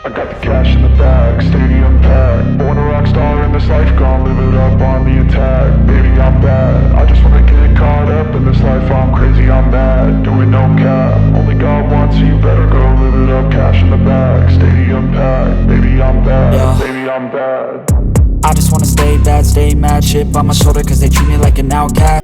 I got the cash in the bag, stadium packed. Born a rock star in this life, gon' live it up on the attack. Baby, I'm bad, I just wanna get caught up in this life. I'm crazy, I'm mad, doing no cap. Only God wants, so you better go live it up. Cash in the bag, stadium packed. Baby, I'm bad, Yeah. baby, I'm bad. I just wanna stay bad, stay mad. Chip on my shoulder cause they treat me like an outcast.